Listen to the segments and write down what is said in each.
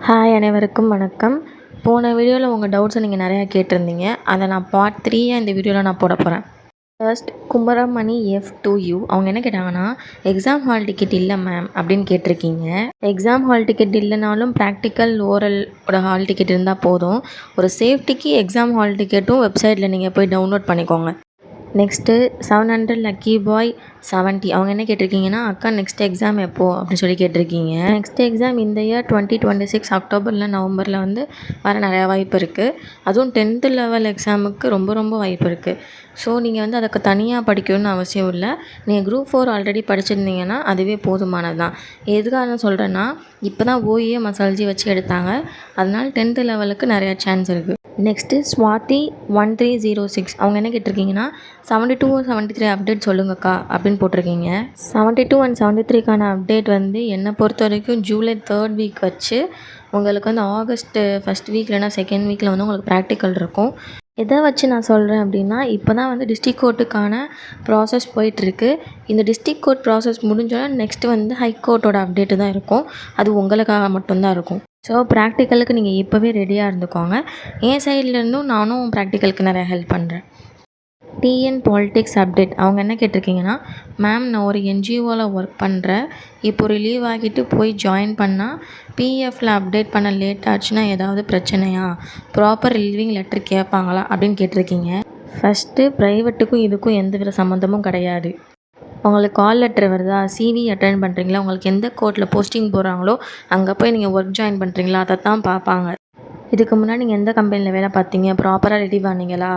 Hi அனைவருக்கும் வணக்கம். போன வீடியோவில் உங்கள் டவுட்ஸை நீங்கள் நிறையா கேட்டிருந்தீங்க. அதை நான் பார்ட் 3 இந்த வீடியோவில் நான் போட போகிறேன். ஃபர்ஸ்ட் குமரமணி F2U அவங்க என்ன கேட்டாங்கன்னா, எக்ஸாம் ஹால் டிக்கெட் இல்லை மேம் அப்படின்னு கேட்டிருக்கீங்க. எக்ஸாம் ஹால் டிக்கெட் இல்லைனாலும் ப்ராக்டிக்கல் ஓரலோட ஹால் டிக்கெட் இருந்தால் போதும். ஒரு சேஃப்டிக்கு எக்ஸாம் ஹால் டிக்கெட்டும் வெப்சைட்டில் நீங்கள் போய் டவுன்லோட் பண்ணிக்கோங்க. நெக்ஸ்ட்டு 700 லக்கி பாய் 70 அவங்க என்ன கேட்டிருக்கீங்கன்னா, அக்கா நெக்ஸ்ட் எக்ஸாம் எப்போது அப்படின்னு சொல்லி கேட்டிருக்கீங்க. நெக்ஸ்ட் எக்ஸாம் இந்த இயர் 2026 அக்டோபரில் நவம்பரில் வர நிறையா வாய்ப்பு இருக்குது. அதுவும் 10th லெவல் எக்ஸாமுக்கு ரொம்ப வாய்ப்பு இருக்குது. ஸோ நீங்கள் அதுக்கு தனியாக படிக்கணும்னு அவசியம் இல்லை. நீங்கள் குரூப் 4 ஆல்ரெடி படிச்சிருந்தீங்கன்னா அதுவே போதுமானது தான். எதுக்காக சொல்கிறேன்னா, இப்போ தான் ஓஏ மசால்ஜி வச்சு எடுத்தாங்க. அதனால் 10th லெவலுக்கு நிறையா சான்ஸ் இருக்குது. நெக்ஸ்ட்டு ஸ்வாதி 1306 அவங்க என்ன கேட்டிருக்கீங்கன்னா, 72 73 அப்டேட் சொல்லுங்கக்கா அப்படின்னு போட்டிருக்கீங்க. 72 and 73க்கான அப்டேட் என்னை பொறுத்த வரைக்கும் ஜூலை 3rd வீக் வச்சு உங்களுக்கு ஆகஸ்ட் 1st வீக் இல்லைனா 2nd வீக்கில் உங்களுக்கு ப்ராக்டிக்கல் இருக்கும். எதை வச்சு நான் சொல்கிறேன் அப்படின்னா, இப்போ தான் டிஸ்ட்ரிக் கோர்ட்டுக்கான ப்ராசஸ் போயிட்டுருக்கு. இந்த டிஸ்ட்ரிக் கோர்ட் ப்ராசஸ் முடிஞ்சோன்னா நெக்ஸ்ட்டு ஹைகோர்ட்டோட அப்டேட்டு தான் இருக்கும். அது உங்களுக்காக மட்டும்தான் இருக்கும். ஸோ ப்ராக்டிக்கலுக்கு நீங்கள் இப்போவே ரெடியாக இருந்துக்கோங்க. என் சைட்லேருந்தும் நானும் ப்ராக்டிக்கலுக்கு நிறையா ஹெல்ப் பண்ணுறேன். டிஎன் பாலிடிக்ஸ் அப்டேட் அவங்க என்ன கேட்டிருக்கீங்கன்னா, மேம் நான் ஒரு என்ஜிஓவில் ஒர்க் பண்ணுறேன். இப்போ ரிலீவ் ஆகிட்டு போய் ஜாயின் பண்ணால் பிஎஃப்பில் அப்டேட் பண்ண லேட் ஆச்சுன்னா ஏதாவது பிரச்சனையா, ப்ராப்பர் ரிலீவிங் லெட்டர் கேட்பாங்களா அப்படின்னு கேட்டிருக்கீங்க. ஃபஸ்ட்டு ப்ரைவேட்டுக்கும் இதுக்கும் எந்த வித சம்மந்தமும் கிடையாது. உங்களுக்கு கால் லெட்டர் வருதா, சிவி அட்டென்ட் பண்ணுறீங்களா, உங்களுக்கு எந்த கோர்ட்டில் போஸ்டிங் போகிறாங்களோ அங்கே போய் நீங்கள் ஒர்க் ஜாயின் பண்ணுறீங்களா அதை தான் பார்ப்பாங்க. இதுக்கு முன்னாடி நீங்கள் எந்த கம்பெனியில் வேலை பார்த்தீங்க, ப்ராப்பராக ரெடி பண்ணீங்களா,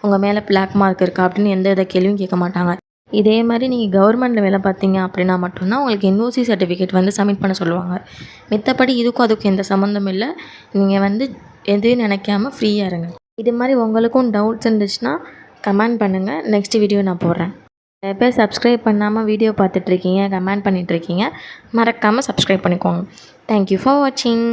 உங்கள் மேலே பிளாக் மார்க் இருக்கா அப்படின்னு எந்த வித கேள்வியும் கேட்க மாட்டாங்க. இதே மாதிரி நீங்கள் கவர்மெண்ட்டில் வேலை பார்த்தீங்க அப்படின்னா மட்டும்தான் உங்களுக்கு என்ஓசி சர்டிஃபிகேட் சப்மிட் பண்ண சொல்லுவாங்க. மித்தபடி அதுக்கும் எந்த சம்மந்தமும் இல்லை. நீங்கள் எதுவும் நினைக்காம ஃப்ரீயாக இருங்க. இது மாதிரி உங்களுக்கும் டவுட்ஸ் இருந்துச்சுன்னா கமெண்ட் பண்ணுங்கள். நெக்ஸ்ட் வீடியோ நான் போடுறேன். நிறைய பேர் சப்ஸ்கிரைப் பண்ணாமல் வீடியோ பார்த்துட்ருக்கீங்க, கமெண்ட் பண்ணிகிட்ருக்கீங்க. மறக்காமல் சப்ஸ்கிரைப் பண்ணிக்கோங்க. தேங்க்யூ ஃபார் வாட்சிங்.